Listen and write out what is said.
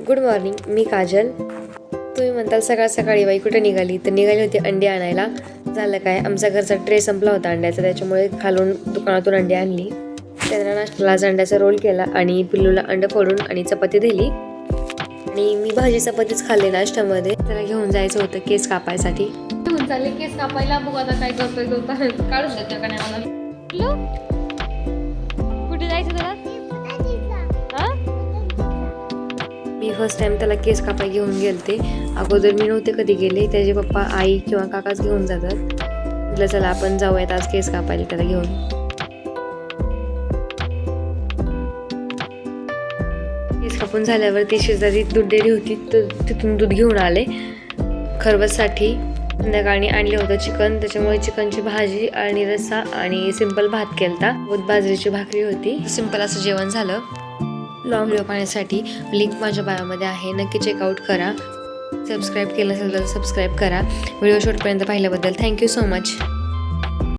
Good morning, मी काजल. तुम्ही म्हणताल सकाळ सकाळी बाई कुठे निघाली, तर निघाली होती अंडी आणायला. झालं काय, आमचा घरचा ट्रे संपला होता अंड्याचा, त्याच्यामुळे खालून दुकानातून अंडी आणली. त्यांना नाश्त्याला आज अंड्याचा रोल केला आणि पिल्लूला अंड फोडून आणि चपाती दिली. आणि मी भाजी चपातीच खाल्ली नाश्त्यामध्ये. त्याला घेऊन जायचं होतं केस कापायसाठी. घेऊन चालले केस कापायला. बघू आता काय करतोय तो. काढून देतो का नाही मला. कुठे जायचं तुला? मी फर्स्ट टाइम त्याला केस कापाय घेऊन गेलते. अगोदर मी नव्हते कधी गेले. त्याचे पप्पा, आई किंवा काकाच घेऊन जातात. म्हटलं चला आपण जाऊयात आज केस कापायला त्याला घेऊन. केस कापून झाल्यावर ती शेजारी दूध डेअरी होती, तर तिथून दूध घेऊन आले. खरवससाठी संध्याकाळी आणले होतं चिकन, त्याच्यामुळे चिकनची भाजी आणि रस्सा आणि सिंपल भात केलता. बाजरीची भाकरी होती. सिंपल असं जेवण झालं. लॉंग व्हिडिओ पाहण्यासाठी लिंक माझ्या बायोमध्ये आहे, नक्की चेकआउट करा. सबस्क्राईब केलं असेल तर सबस्क्राईब करा. व्हिडिओ शेवटपर्यंत पाहिल्याबद्दल थँक्यू सो मच.